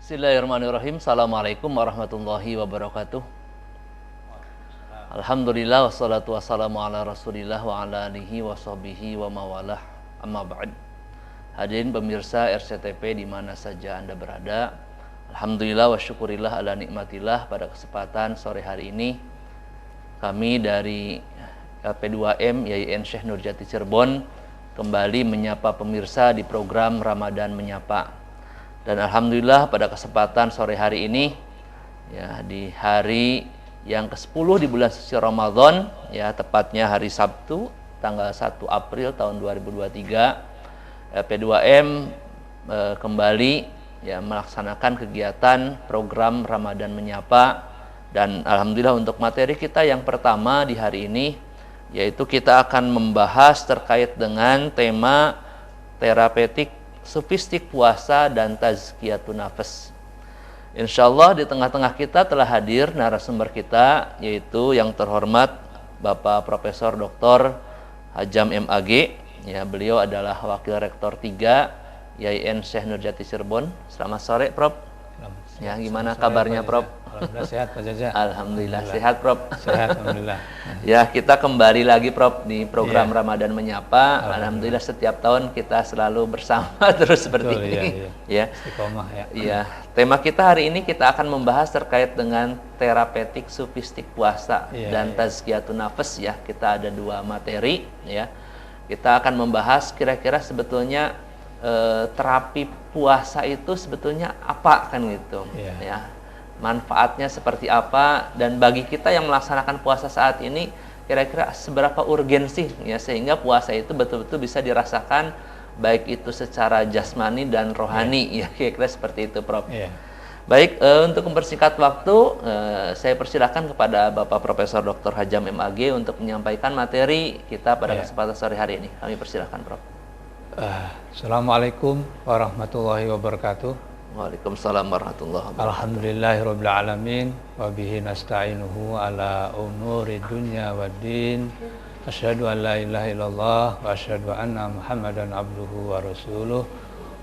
Bismillahirrahmanirrahim. Assalamualaikum warahmatullahi wabarakatuh. Alhamdulillah wassalatu wassalamu ala Rasulillah wa ala alihi wa sahbihi wa mawalah. Amma ba'd. Hadirin pemirsa RCTP di mana saja Anda berada. Alhamdulillah wa syukurillah ala nikmatillah, pada kesempatan sore hari ini kami dari LP2M YIN Syekh Nurjati Cirebon kembali menyapa pemirsa di program Ramadan Menyapa. Dan alhamdulillah pada kesempatan sore hari ini, ya, di hari yang ke-10 di bulan suci Ramadan, ya, tepatnya hari Sabtu tanggal 1 April tahun 2023, LP2M kembali, ya, melaksanakan kegiatan program Ramadan Menyapa. Dan alhamdulillah untuk materi kita yang pertama di hari ini, yaitu kita akan membahas terkait dengan tema terapeutik sufistik puasa dan tazkiyatun nafas. Insyaallah di tengah-tengah kita telah hadir narasumber kita, yaitu yang terhormat Bapak Profesor Dr. Hajam MAG. Ya, beliau adalah Wakil Rektor 3 YIN Syekh Nurjati Cirebon. Selamat sore, Prof. Ya, gimana kabarnya, Prof? Alhamdulillah sehat, Pak Jaja. Alhamdulillah sehat, Prof. Sehat, alhamdulillah. Ya, kita kembali lagi, Prof, di program Ramadan Menyapa. Alhamdulillah setiap tahun kita selalu bersama terus seperti ini. Ya. Istiqomah, ya. Iya, tema kita hari ini kita akan membahas terkait dengan terapeutik sufistik puasa dan tazkiyatun nafas, ya. Kita ada dua materi, ya. Kita akan membahas kira-kira sebetulnya terapi puasa itu sebetulnya apa, kan gitu, ya. Manfaatnya seperti apa, dan bagi kita yang melaksanakan puasa saat ini kira-kira seberapa urgensi, ya, sehingga puasa itu betul-betul bisa dirasakan baik itu secara jasmani dan rohani, ya, kira-kira seperti itu, Prof. Baik, untuk mempersingkat waktu, saya persilakan kepada Bapak Profesor Dr. Hajam MAG untuk menyampaikan materi kita pada kesempatan sore hari ini. Kami persilakan, Prof. Assalamualaikum warahmatullahi wabarakatuh. Waalaikumsalam warahmatullahi wabarakatuh. Alhamdulillahirabbil alamin wa bihi nasta'inuhu ala umuri dunya waddin. Asyhadu an la ilaha illallah wa asyhadu anna Muhammadan abduhu wa rasuluh.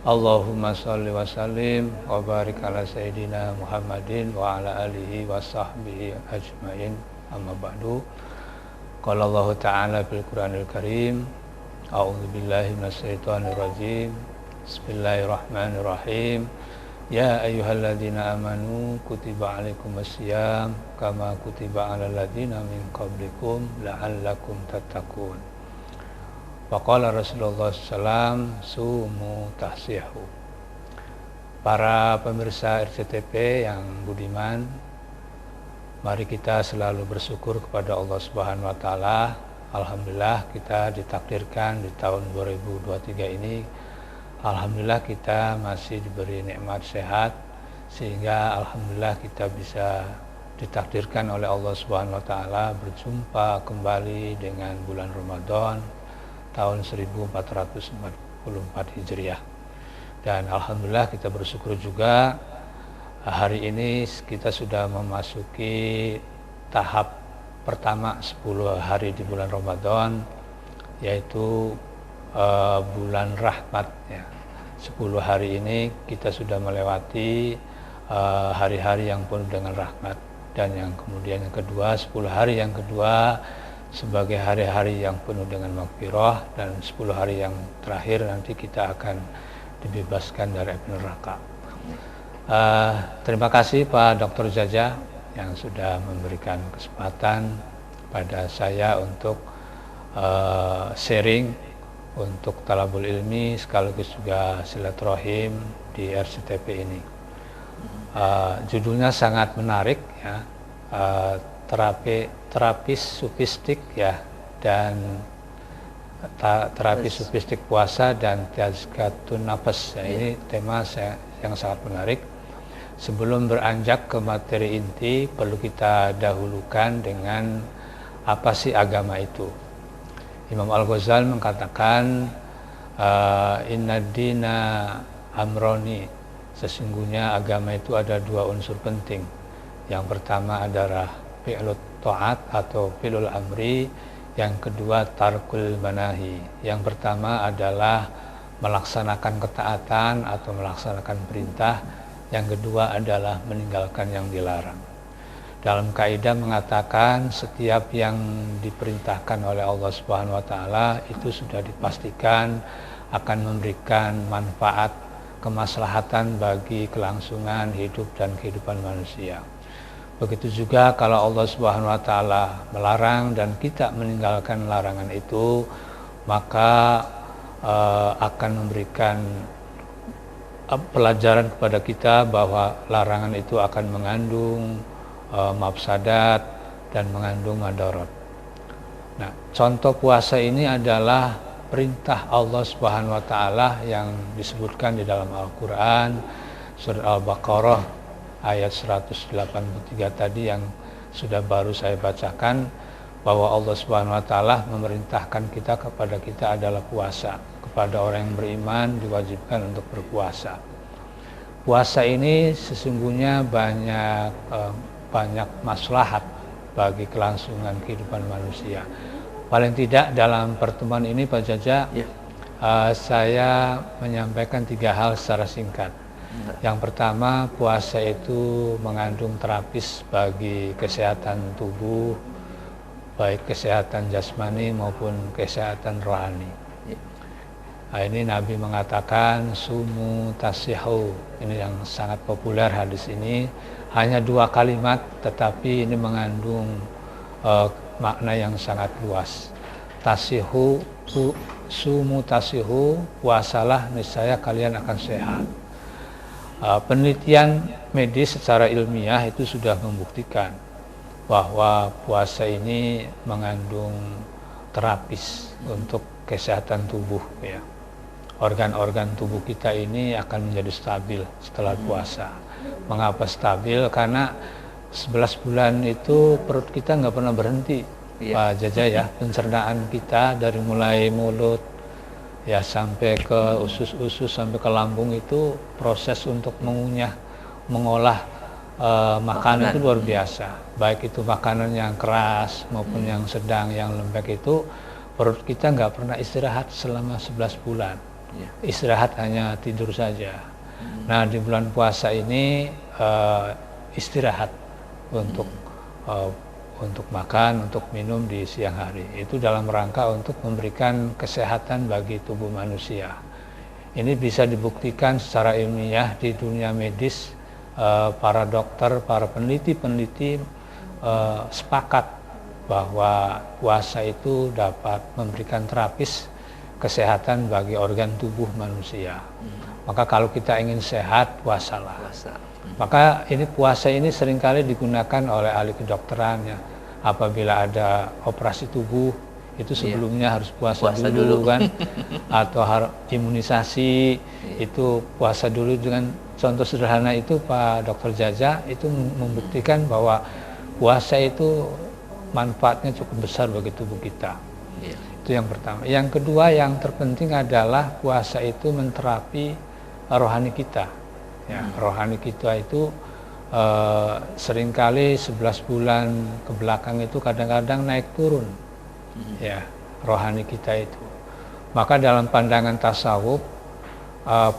Allahumma shalli wa sallim wa barik ala sayyidina Muhammadin wa ala alihi wa sahbihi ajmain. Amma ba'du. Qala Allah Ta'ala fil Qur'anil Karim, a'udzu billahi minasyaitonir rajim. Bismillahirrahmanirrahim. Ya ayyuhalladzina amanu kutiba alaikumusiyam kama kutiba alal ladzina min qablikum la'allakum tattaqun. Wa qala Rasulullah sallallahu sumu tahsihu. Para pemirsa RCTP yang budiman, mari kita selalu bersyukur kepada Allah Subhanahu wa taala. Alhamdulillah kita ditakdirkan di tahun 2023 ini, alhamdulillah kita masih diberi nikmat sehat, sehingga alhamdulillah kita bisa ditakdirkan oleh Allah Subhanahu wa taala berjumpa kembali dengan bulan Ramadan tahun 1444 Hijriah. Dan alhamdulillah kita bersyukur juga hari ini kita sudah memasuki tahap pertama 10 hari di bulan Ramadan, yaitu bulan rahmat, ya. 10 hari ini kita sudah melewati hari-hari yang penuh dengan rahmat, dan yang kemudian yang kedua, 10 hari yang kedua sebagai hari-hari yang penuh dengan maghfirah, dan 10 hari yang terakhir nanti kita akan dibebaskan dari api neraka. Terima kasih Pak Dr. Jaja yang sudah memberikan kesempatan pada saya untuk sharing untuk talabul ilmi sekaligus juga silaturahim di RCTP ini. Judulnya sangat menarik, ya, terapis sufistik, ya, dan terapi sufistik puasa dan tazkiyatun nafas. Ya, ini tema yang sangat menarik. Sebelum beranjak ke materi inti, perlu kita dahulukan dengan apa sih agama itu. Imam Al-Ghazali mengatakan, inna dina amroni, sesungguhnya agama itu ada dua unsur penting. Yang pertama adalah fi'lut ta'at atau fi'lul amri, yang kedua tarkul manahi. Yang pertama adalah melaksanakan ketaatan atau melaksanakan perintah, yang kedua adalah meninggalkan yang dilarang. Dalam kaidah mengatakan setiap yang diperintahkan oleh Allah Subhanahu wa taala itu sudah dipastikan akan memberikan manfaat, kemaslahatan bagi kelangsungan hidup dan kehidupan manusia. Begitu juga kalau Allah Subhanahu wa taala melarang dan kita meninggalkan larangan itu, maka akan memberikan pelajaran kepada kita bahwa larangan itu akan mengandung mafsadat dan mengandung madarat. Nah, contoh puasa ini adalah perintah Allah Subhanahu wa taala yang disebutkan di dalam Al-Qur'an surat Al-Baqarah ayat 183 tadi yang sudah baru saya bacakan, bahwa Allah Subhanahu wa taala memerintahkan kepada kita adalah puasa. Kepada orang yang beriman diwajibkan untuk berpuasa. Puasa ini sesungguhnya banyak maslahat bagi kelangsungan kehidupan manusia. Paling tidak dalam pertemuan ini Pak Jaja, saya menyampaikan 3 hal secara singkat. Yang pertama, puasa itu mengandung terapis bagi kesehatan tubuh, baik kesehatan jasmani maupun kesehatan rohani. Nah, ini Nabi mengatakan sumu tasihu. Ini yang sangat populer hadis ini. Hanya 2 kalimat tetapi ini mengandung makna yang sangat luas. Tasihu, sumu tasihu, puasalah niscaya kalian akan sehat. Penelitian medis secara ilmiah itu sudah membuktikan bahwa puasa ini mengandung terapis untuk kesehatan tubuh, ya. Organ-organ tubuh kita ini akan menjadi stabil setelah puasa. Mengapa stabil? Karena 11 bulan itu perut kita nggak pernah berhenti, Pak Jaja, ya. Pencernaan kita dari mulai mulut ya sampai ke usus-usus sampai ke lambung itu proses untuk mengunyah, mengolah makanan itu luar biasa. Baik itu makanan yang keras maupun yang sedang, yang lembek, itu perut kita nggak pernah istirahat selama 11 bulan. Istirahat hanya tidur saja. Nah, di bulan puasa ini istirahat untuk makan, untuk minum di siang hari. Itu dalam rangka untuk memberikan kesehatan bagi tubuh manusia. Ini bisa dibuktikan secara ilmiah di dunia medis. Para dokter, para peneliti sepakat bahwa puasa itu dapat memberikan terapis kesehatan bagi organ tubuh manusia. Maka kalau kita ingin sehat, puasalah. Maka ini puasa ini seringkali digunakan oleh ahli kedokteran, ya. Apabila ada operasi tubuh, itu sebelumnya harus puasa dulu kan. Atau imunisasi, itu puasa dulu. Dengan contoh sederhana itu Pak Dr. Jaja itu membuktikan bahwa puasa itu manfaatnya cukup besar bagi tubuh kita. Itu yang pertama. Yang kedua yang terpenting adalah puasa itu menterapi rohani kita. Ya, rohani kita itu seringkali 11 bulan ke belakang itu kadang-kadang naik turun. Ya, rohani kita itu. Maka dalam pandangan tasawuf,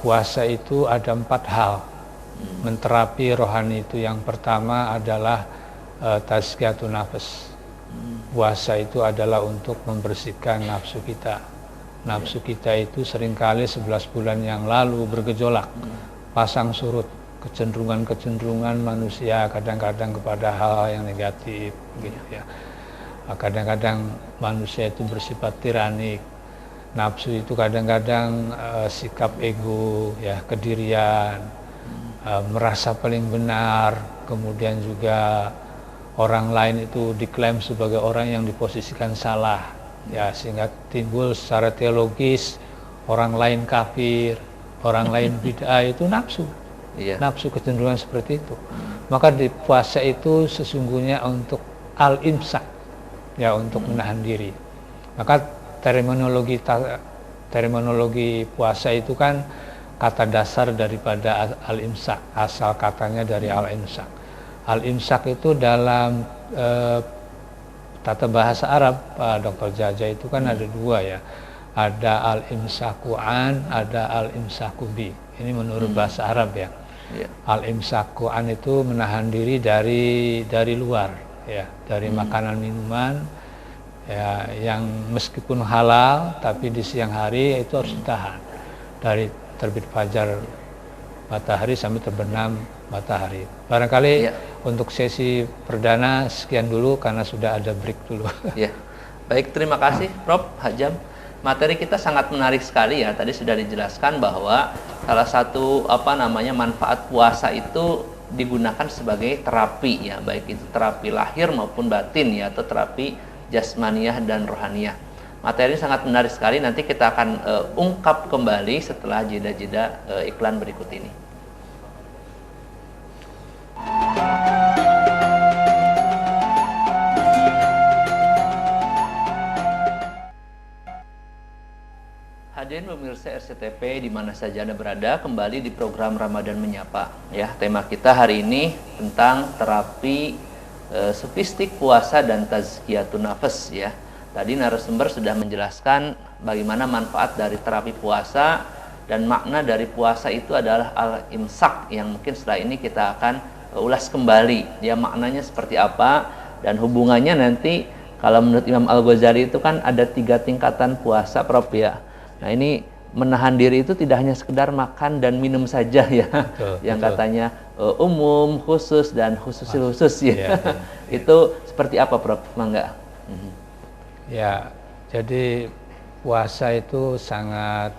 puasa itu ada 4 hal menterapi rohani itu. Yang pertama adalah tazkiyatun nafas. Puasa itu adalah untuk membersihkan nafsu kita. Nafsu kita itu seringkali 11 bulan yang lalu bergejolak, pasang surut, kecenderungan-kecenderungan manusia kadang-kadang kepada hal yang negatif, gitu ya. Kadang-kadang manusia itu bersifat tiranik. Nafsu itu kadang-kadang sikap ego, ya, kedirian, merasa paling benar, kemudian juga orang lain itu diklaim sebagai orang yang diposisikan salah, ya, sehingga timbul secara teologis orang lain kafir, orang lain bid'ah. Itu nafsu, nafsu kecenderungan seperti itu. Maka di puasa itu sesungguhnya untuk al-imsak, ya, untuk menahan diri. Maka terminologi puasa itu kan kata dasar daripada al-imsak, asal katanya dari al-imsak. Al-imsak itu dalam tata bahasa Arab, Pak Dr. Jaja, itu kan ada 2, ya. Ada al-imsaku an, ada al-imsaku bi. Ini menurut bahasa Arab, ya. Ya. Al-imsakuan itu menahan diri dari luar, ya, dari makanan minuman, ya, yang meskipun halal tapi di siang hari itu harus ditahan dari terbit fajar matahari sampai terbenam matahari. Barangkali untuk sesi perdana sekian dulu karena sudah ada break dulu. Ya. Baik, terima kasih Prof. Hajam. Materi kita sangat menarik sekali ya. Tadi sudah dijelaskan bahwa salah satu manfaat puasa itu digunakan sebagai terapi ya, baik itu terapi lahir maupun batin ya, atau terapi jasmaniah dan rohaniah. Materi ini sangat menarik sekali. Nanti kita akan ungkap kembali setelah jeda-jeda iklan berikut ini. Hadirin pemirsa RCTP di mana saja Anda berada, kembali di program Ramadan Menyapa. Ya, tema kita hari ini tentang terapi sofistik puasa dan tazkiyatun nafas ya. Tadi narasumber sudah menjelaskan bagaimana manfaat dari terapi puasa dan makna dari puasa itu adalah al-imsak yang mungkin setelah ini kita akan ulas kembali. Ya, maknanya seperti apa dan hubungannya nanti kalau menurut Imam Al-Ghazali itu kan ada 3 tingkatan puasa, Prof ya. Nah, ini menahan diri itu tidak hanya sekedar makan dan minum saja ya, yang betul. Katanya umum, khusus dan khusus ya. Itu seperti apa, Prof? Mangga. Ya, jadi puasa itu sangat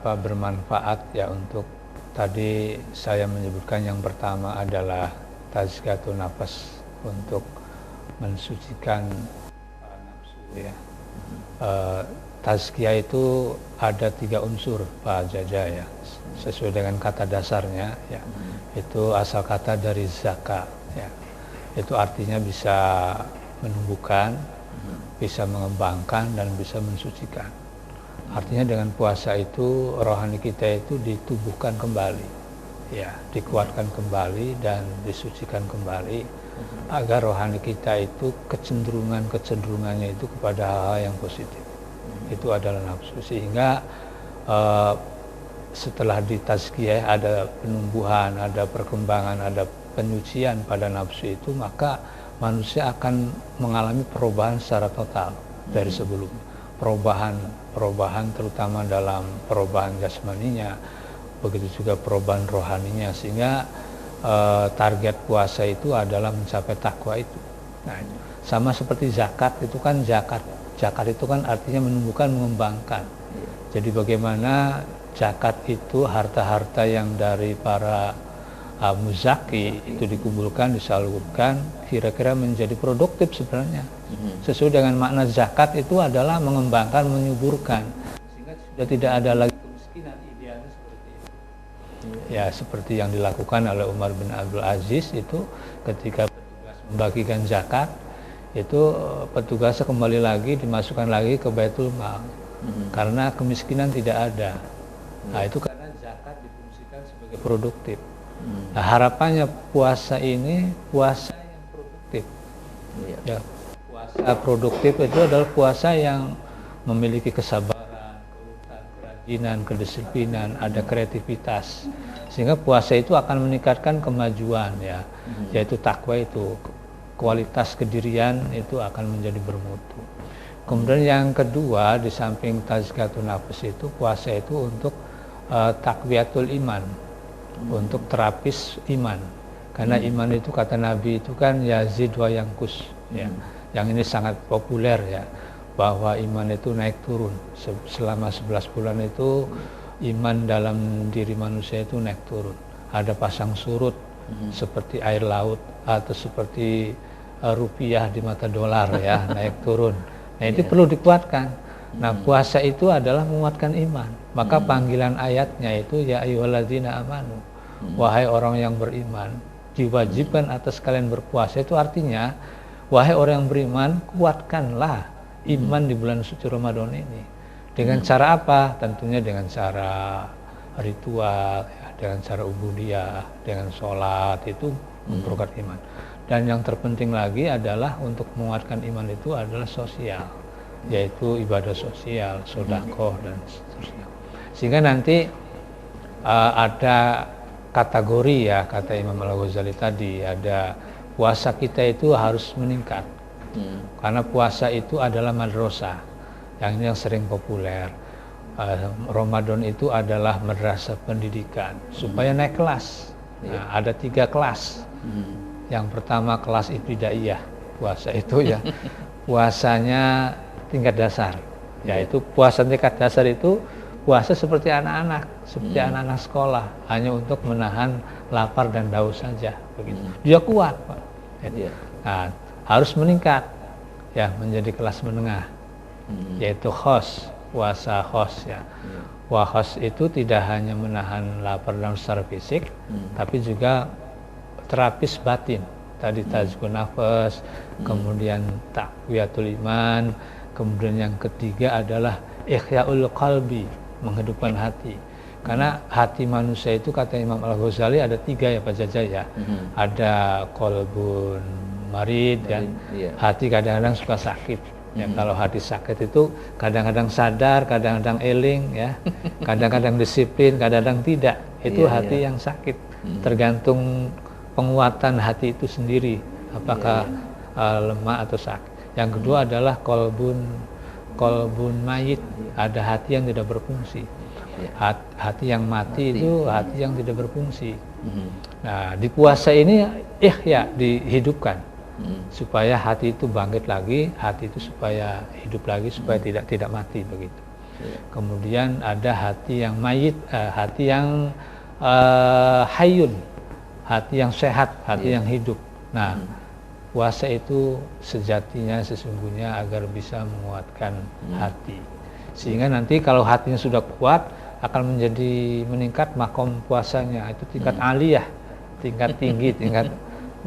bermanfaat ya. Untuk tadi saya menyebutkan yang pertama adalah tazkiyatun nafas, untuk mensucikan nafsu ya. Tazkiyah itu ada 3 unsur Pak Jaja ya, sesuai dengan kata dasarnya ya. Itu asal kata dari zaka ya. Itu artinya bisa menumbuhkan, bisa mengembangkan dan bisa mensucikan. Artinya dengan puasa itu rohani kita itu ditubuhkan kembali ya, dikuatkan kembali dan disucikan kembali agar rohani kita itu kecenderungannya itu kepada hal-hal yang positif. Itu adalah nafsu, sehingga setelah ditazkiyah ada penumbuhan, ada perkembangan, ada penyucian pada nafsu itu, maka manusia akan mengalami perubahan secara total dari sebelumnya. Perubahan terutama dalam perubahan jasmaninya, begitu juga perubahan rohaninya, sehingga target puasa itu adalah mencapai takwa itu. Nah, sama seperti zakat itu kan, zakat itu kan artinya menumbuhkan, mengembangkan. Jadi bagaimana zakat itu harta-harta yang dari para muzaki itu dikumpulkan, disalurkan, kira-kira menjadi produktif sebenarnya. Sesuai dengan makna zakat itu adalah mengembangkan, menyuburkan, sehingga sudah tidak ada lagi kemiskinan. Idealnya seperti itu. Ya, seperti yang dilakukan oleh Umar bin Abdul Aziz itu ketika petugas membagikan zakat, itu petugasnya kembali lagi, dimasukkan lagi ke Baitul Mal, karena kemiskinan tidak ada. Nah, itu karena zakat difungsikan sebagai produktif. Nah, harapannya puasa ini puasa yang produktif. Ya, puasa produktif itu adalah puasa yang memiliki kesabaran, kerajinan, kedisiplinan, ada kreativitas, sehingga puasa itu akan meningkatkan kemajuan ya, yaitu takwa itu. Kualitas kedirian itu akan menjadi bermutu. Kemudian yang kedua, di samping tazkiyatun nafas itu, puasa itu untuk takwiyatul iman, untuk terapis iman. Karena iman itu kata Nabi itu kan yazid wa yanqus ya. Yang ini sangat populer ya, bahwa iman itu naik turun. Selama 11 bulan itu iman dalam diri manusia itu naik turun. Ada pasang surut seperti air laut atau seperti rupiah di mata dolar ya, naik turun. Nah, itu perlu dikuatkan. Nah, puasa itu adalah menguatkan iman. Maka panggilan ayatnya itu ya ayyuhalladzina amanu, wahai orang yang beriman, diwajibkan atas kalian berpuasa. Itu artinya wahai orang yang beriman, kuatkanlah iman di bulan suci Ramadan ini. Dengan cara apa? Tentunya dengan cara ritual ya, dengan cara ubudiyah, dengan sholat, itu memperkuat iman. Dan yang terpenting lagi adalah untuk menguatkan iman itu adalah sosial, yaitu ibadah sosial, sedekah dan seterusnya. Sehingga nanti ada kategori ya, kata Imam Al-Ghazali tadi, ada puasa kita itu harus meningkat. Karena puasa itu adalah madrasah, yang sering populer. Ramadan itu adalah madrasah pendidikan supaya naik kelas. Nah, ada 3 kelas. Yang pertama kelas ibtidaiyah, puasa itu ya puasanya tingkat dasar, yaitu puasa tingkat dasar itu puasa seperti anak-anak, seperti anak-anak sekolah, hanya untuk menahan lapar dan haus saja, begitu. Dia kuat, Pak. Nah, harus meningkat ya menjadi kelas menengah, yaitu khos, puasa khos ya. Puasa khos itu tidak hanya menahan lapar dan secara fisik, tapi juga terapis batin. Tadi tazkun nafas, kemudian taqwiyatul iman, kemudian yang ketiga adalah ihya'ul qalbi, menghidupkan hati. Karena hati manusia itu kata Imam Al-Ghazali ada 3 ya Pak Jaja ya. Ada qalbun marid ya. Hati kadang-kadang suka sakit. Ya, kalau hati sakit itu kadang-kadang sadar, kadang-kadang eling ya. Kadang-kadang disiplin, kadang-kadang tidak. Itu hati yang sakit. Tergantung penguatan hati itu sendiri, apakah lemah atau sakit. Yang kedua adalah kolbun mayit, ada hati yang tidak berfungsi. Hati yang mati itu hati yang tidak berfungsi. Nah, di puasa ini ya dihidupkan supaya hati itu bangkit lagi, hati itu supaya hidup lagi, supaya tidak mati begitu. Kemudian ada hati yang mayit, hati yang hayyun, hati yang sehat, hati yang hidup. Nah, puasa itu sejatinya sesungguhnya agar bisa menguatkan hati. Sehingga nanti kalau hatinya sudah kuat akan menjadi meningkat makom puasanya, itu tingkat aliyah, tingkat tinggi, tingkat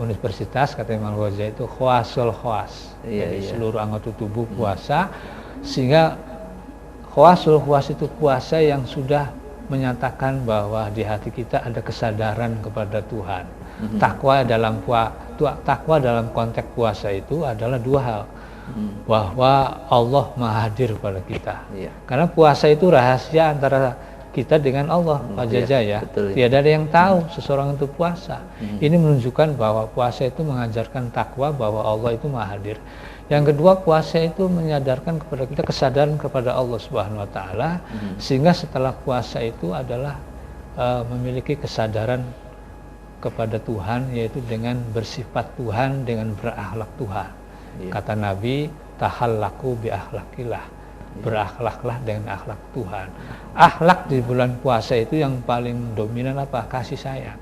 universitas kata Imam Ghazali itu khawasul khawas. Jadi seluruh anggota tubuh puasa, sehingga khawasul khawas itu puasa yang sudah menyatakan bahwa di hati kita ada kesadaran kepada Tuhan. Takwa dalam konteks puasa itu adalah 2 hal. Bahwa Allah Maha hadir pada kita. Karena puasa itu rahasia antara kita dengan Allah, Pak Jaja ya. Tiada ada yang tahu seseorang itu puasa. Ini menunjukkan bahwa puasa itu mengajarkan takwa bahwa Allah itu Maha hadir. Yang kedua, puasa itu menyadarkan kepada kita kesadaran kepada Allah Subhanahu wa taala, sehingga setelah puasa itu adalah memiliki kesadaran kepada Tuhan, yaitu dengan bersifat Tuhan, dengan berakhlak Tuhan. Kata Nabi, tahallaku bi akhlaqillah, berakhlaklah dengan akhlak Tuhan. Akhlak di bulan puasa itu yang paling dominan apa? Kasih sayang.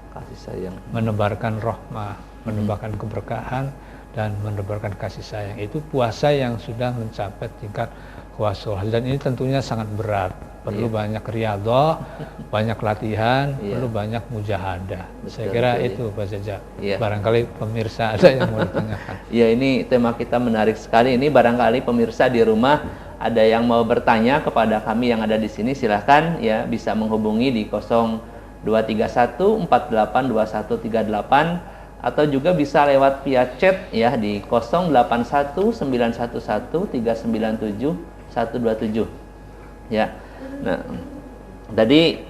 Menebarkan rahmah, menebarkan keberkahan, dan menebarkan kasih sayang. Itu puasa yang sudah mencapai tingkat khawasul. Dan ini tentunya sangat berat. Perlu banyak riyadhah, banyak latihan, perlu banyak mujahadah. Saya kira itu Pak Jaja. Barangkali pemirsa ada yang mau ditanyakan. Ya, ini tema kita menarik sekali. Ini barangkali pemirsa di rumah ada yang mau bertanya kepada kami yang ada di sini, silahkan ya bisa menghubungi di 0231 482138 atau juga bisa lewat via chat ya di 081911397127 ya. Nah, tadi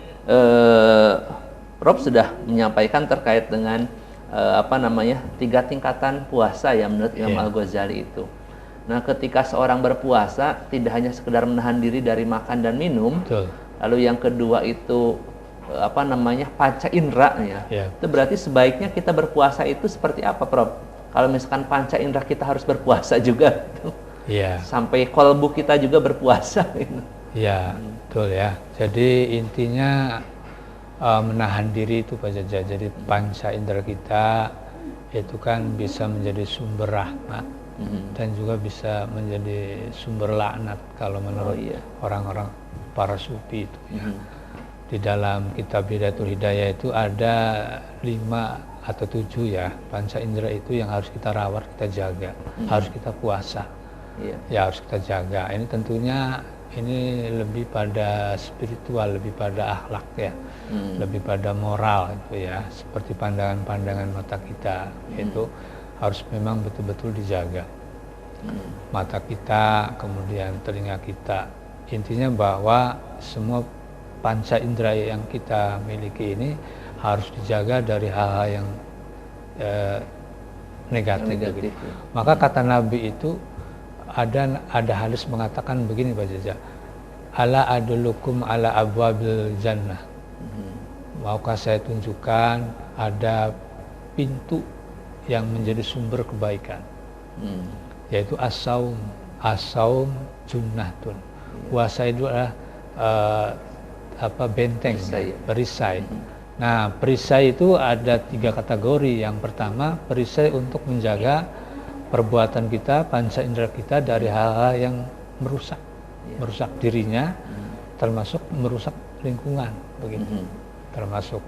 Rob sudah menyampaikan terkait dengan 3 tingkatan puasa ya menurut Imam Al-Ghazali itu. Nah, ketika seorang berpuasa tidak hanya sekedar menahan diri dari makan dan minum, lalu yang kedua itu panca indera ya. Itu berarti sebaiknya kita berpuasa itu seperti apa, Prof? Kalau misalkan panca indera kita harus berpuasa juga sampai kolbu kita juga berpuasa gitu. Betul ya. Jadi intinya menahan diri itu Pak Jaja. Jadi panca indera kita itu kan bisa menjadi sumber rahmat dan juga bisa menjadi sumber laknat kalau menurut orang-orang para sufi itu ya. Di dalam kitab Bidayatul Hidayah itu ada 5 atau 7 ya panca indera itu yang harus kita rawat, kita jaga, harus kita puasa, ya harus kita jaga. Ini tentunya ini lebih pada spiritual, lebih pada akhlak ya, lebih pada moral itu ya, seperti pandangan-pandangan mata kita itu harus memang betul-betul dijaga. Mata kita, kemudian telinga kita, intinya bahwa semua panca indera yang kita miliki ini harus dijaga dari hal-hal yang negatif. Negatif, Gitu. ya. Maka kata Nabi itu ada hadis mengatakan begini Pak Jaja, ala adulukum ala abwabil jannah. Maukah saya tunjukkan ada pintu yang menjadi sumber kebaikan, yaitu as-saum. As-saum junnatun. Puasa itu adalah benteng, perisai. Nah, perisai itu ada 3 kategori. Yang pertama, perisai untuk menjaga perbuatan kita, panca indera kita dari hal-hal yang merusak dirinya, termasuk merusak lingkungan, begitu. Termasuk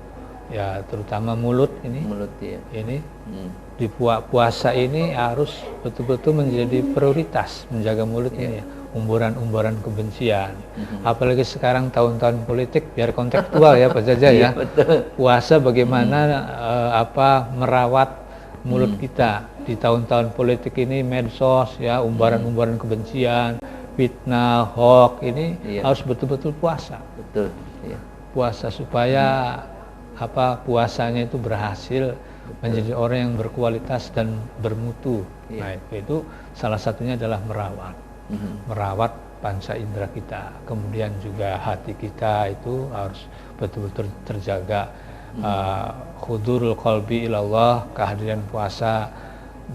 ya terutama mulut ini. Ini di puasa ini harus betul-betul menjadi prioritas menjaga mulut ini ya. Umburan-umburan kebencian. Apalagi sekarang tahun-tahun politik, biar kontekstual ya Pak Jaja ya. Puasa bagaimana merawat mulut kita di tahun-tahun politik ini, medsos ya, umbaran-umbaran kebencian, fitnah, hoax ini harus betul-betul puasa. Betul. Iya. Puasa supaya puasanya itu berhasil menjadi orang yang berkualitas dan bermutu. Nah, itu salah satunya adalah merawat panca indera kita, kemudian juga hati kita itu harus betul-betul terjaga. Hudurul qalbi ilallah, kehadiran puasa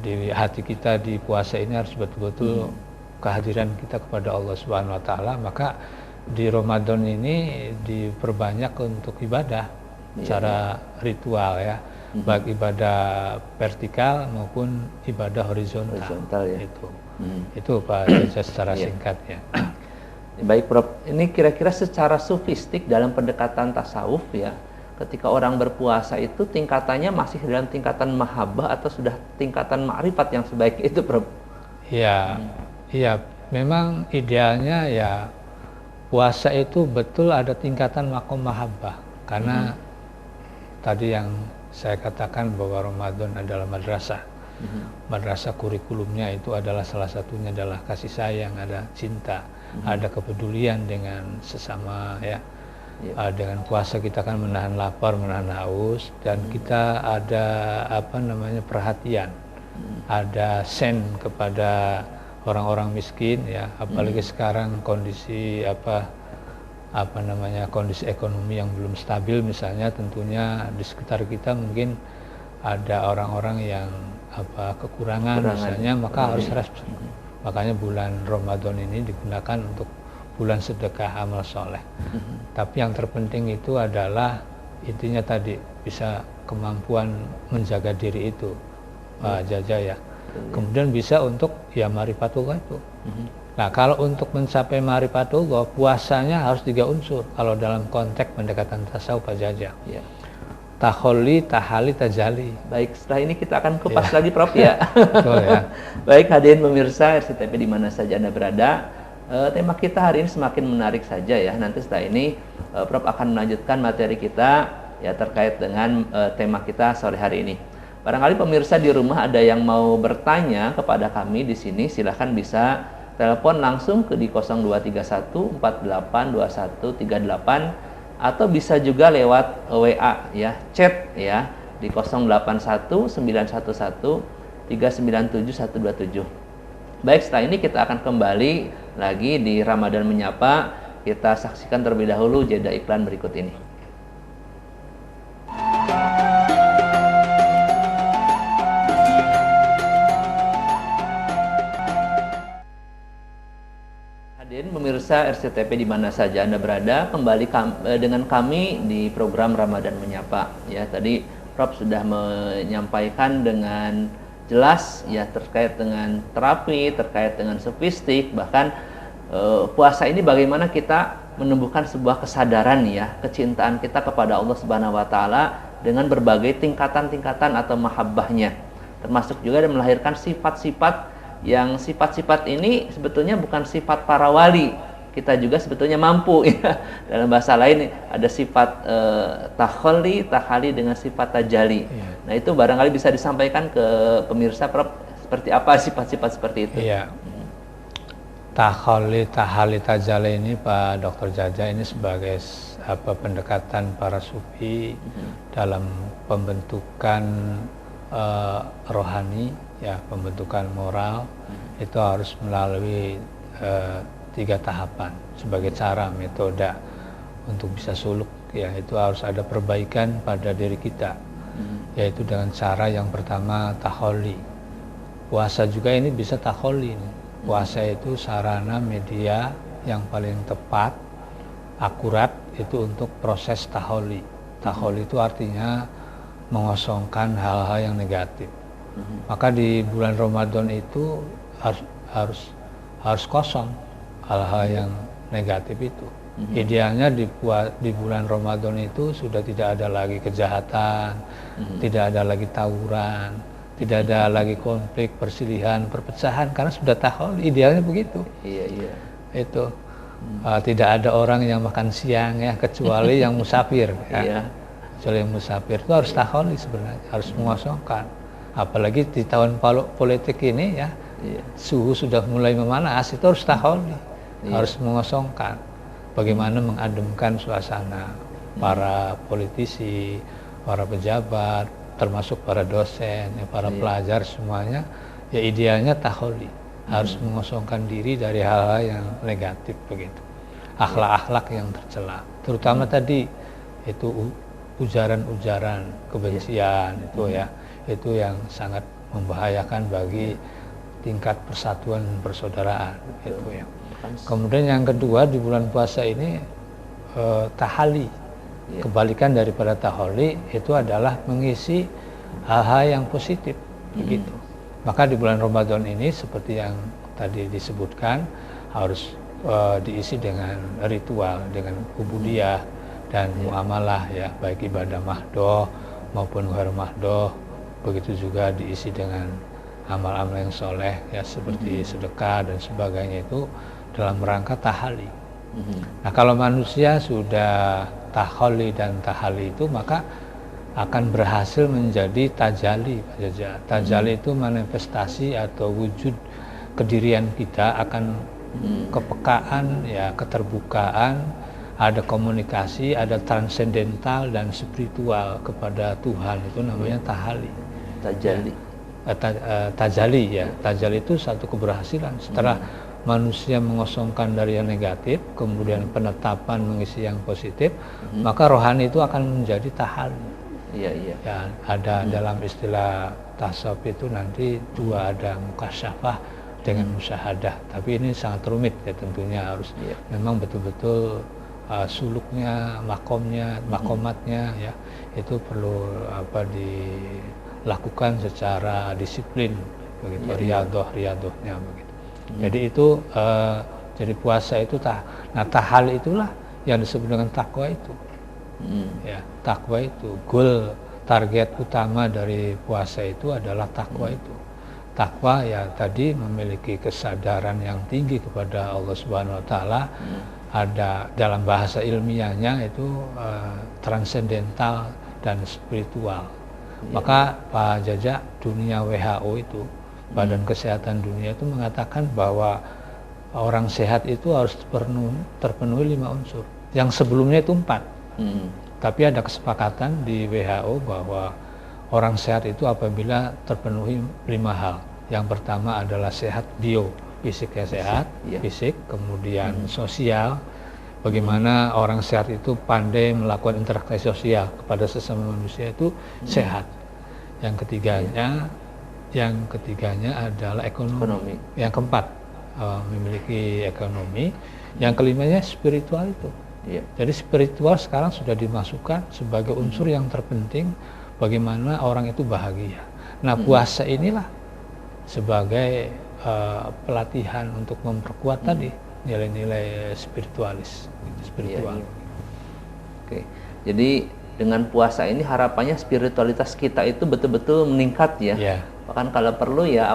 di hati kita di puasa ini harus betul-betul kehadiran kita kepada Allah Subhanahu wa taala. Maka di Ramadan ini diperbanyak untuk ibadah secara ritual ya, baik ibadah vertikal maupun ibadah horizontal ya. Itu Pak Jaja secara singkatnya. Baik Prof, ini kira-kira secara sofistik dalam pendekatan tasawuf ya, ketika orang berpuasa itu tingkatannya masih dalam tingkatan mahabbah atau sudah tingkatan ma'rifat yang sebaik itu Prof? Iya, memang idealnya ya puasa itu betul ada tingkatan makom mahabbah, karena tadi yang saya katakan bahwa Ramadan adalah madrasah. Madrasah kurikulumnya itu adalah salah satunya adalah kasih sayang, ada cinta, ada kepedulian dengan sesama ya. Dengan puasa kita kan menahan lapar, menahan haus, dan kita ada perhatian, ada sen kepada orang-orang miskin ya, apalagi sekarang kondisi kondisi ekonomi yang belum stabil misalnya, tentunya di sekitar kita mungkin ada orang-orang yang kekurangan misalnya, maka harus respon. Makanya bulan Ramadan ini digunakan untuk bulan sedekah amal soleh. Tapi yang terpenting itu adalah intinya tadi bisa kemampuan menjaga diri itu, Jaja ya. Kemudian bisa untuk ya ma'rifatullah itu. Nah, kalau untuk mencapai ma'rifatullah, puasanya harus 3 unsur. Kalau dalam konteks pendekatan tasawuf Pak Jaja. Taholli, tahali, tajali. Baik, setelah ini kita akan kupas lagi Prof ya. Betul ya. Baik hadirin pemirsa RCTP di mana saja Anda berada, tema kita hari ini semakin menarik saja ya. Nanti setelah ini Prof akan melanjutkan materi kita ya terkait dengan tema kita sore hari ini. Barangkali pemirsa di rumah ada yang mau bertanya kepada kami di sini, silahkan bisa telepon langsung ke di 0231 482138 atau bisa juga lewat WA ya, chat ya di 081 911 397 127. Baik, setelah ini kita akan kembali lagi di Ramadan Menyapa. Kita saksikan terlebih dahulu jeda iklan berikut ini. Pemirsa RCTP di mana saja Anda berada, kembali dengan kami di program Ramadan Menyapa. Ya, tadi Prof sudah menyampaikan dengan jelas ya terkait dengan terapi, terkait dengan sofistik, bahkan puasa ini bagaimana kita menumbuhkan sebuah kesadaran ya, kecintaan kita kepada Allah Subhanahu wa taala dengan berbagai tingkatan-tingkatan atau mahabbahnya. Termasuk juga melahirkan sifat-sifat yang sifat-sifat ini sebetulnya bukan sifat para wali, kita juga sebetulnya mampu ya. Dalam bahasa lain ada sifat takhalli, takhali dengan sifat tajali. Nah, itu barangkali bisa disampaikan ke pemirsa Prof, seperti apa sifat-sifat seperti itu. Tahali tajalli ini Pak Dr. Jaja ini sebagai pendekatan para sufi dalam pembentukan rohani, ya, pembentukan moral itu harus melalui 3 tahapan sebagai cara metode untuk bisa suluk, ya, itu harus ada perbaikan pada diri kita, yaitu dengan cara yang pertama tahalli. Puasa juga ini bisa tahalli. Puasa itu sarana media yang paling tepat, akurat itu untuk proses tahalli. Tahalli itu artinya mengosongkan hal-hal yang negatif. Maka di bulan Ramadan itu harus kosong hal-hal yang negatif itu. Idealnya di bulan Ramadan itu sudah tidak ada lagi kejahatan, tidak ada lagi tawuran, tidak ada lagi konflik, perselisihan, perpecahan, karena sudah tahalli. Idealnya begitu. Iya. Itu tidak ada orang yang makan siang, ya, kecuali yang musafir. Ya. Iya. Kecuali yang musafir itu harus tahalli sebenarnya, harus mengosongkan. Apalagi di tahun politik ini, ya, suhu sudah mulai memanas, itu harus tahalli, harus mengosongkan. Bagaimana mengademkan suasana para politisi, para pejabat, termasuk para dosen, ya, para pelajar semuanya, ya idealnya tahalli, harus mengosongkan diri dari hal-hal yang negatif begitu, akhlak-akhlak yang tercela, terutama tadi itu ujaran-ujaran kebencian itu, ya, itu yang sangat membahayakan bagi tingkat persatuan dan persaudaraan gitu, ya. Kemudian yang kedua di bulan puasa ini tahalli. Kebalikan daripada tahalli itu adalah mengisi hal-hal yang positif begitu. Maka di bulan Ramadan ini seperti yang tadi disebutkan harus diisi dengan ritual, dengan ubudiyah dan muamalah, ya, baik ibadah mahdoh maupun ghair mahdoh. Begitu juga diisi dengan amal-amal yang soleh, ya, seperti sedekah dan sebagainya, itu dalam rangka tahalli. Nah, kalau manusia sudah tahalli dan tahalli itu, maka akan berhasil menjadi tajalli, Pak Jaja. Tajalli itu manifestasi atau wujud kedirian kita, akan kepekaan, ya, keterbukaan, ada komunikasi, ada transendental dan spiritual kepada Tuhan, itu namanya tahalli. Tajalli. Tajalli, ya. Tajalli itu satu keberhasilan setelah manusia mengosongkan dari yang negatif, kemudian penetapan mengisi yang positif, maka rohani itu akan menjadi tahalli. Iya. Ya, ada dalam istilah tasawuf itu nanti 2, ada mukasyafah dengan musyahadah. Tapi ini sangat rumit, ya, tentunya harus memang betul-betul suluknya, makomatnya, ya, itu perlu dilakukan secara disiplin begitu, riadohnya begitu. Jadi itu jadi puasa itu tahalli itulah yang disebut dengan takwa itu. Ya, takwa itu goal, target utama dari puasa itu adalah takwa itu. Takwa, ya, tadi memiliki kesadaran yang tinggi kepada Allah Subhanahu wa taala. Ada dalam bahasa ilmiahnya itu transendental dan spiritual. Maka Pak Jaja, dunia WHO itu, Badan Kesehatan Dunia itu mengatakan bahwa orang sehat itu harus terpenuhi 5 unsur. Yang sebelumnya itu 4. Tapi ada kesepakatan di WHO bahwa orang sehat itu apabila terpenuhi 5 hal. Yang pertama adalah sehat fisiknya sehat, fisik, kemudian sosial. Bagaimana orang sehat itu pandai melakukan interaksi sosial kepada sesama manusia itu sehat. Yang ketiganya adalah ekonomi. Yang keempat, memiliki ekonomi. Yang kelimanya spiritual itu. Jadi spiritual sekarang sudah dimasukkan sebagai unsur yang terpenting bagaimana orang itu bahagia. Nah, puasa inilah sebagai pelatihan untuk memperkuat tadi nilai-nilai spiritual. Oke. Jadi dengan puasa ini harapannya spiritualitas kita itu betul-betul meningkat, ya. Bahkan kalau perlu, ya,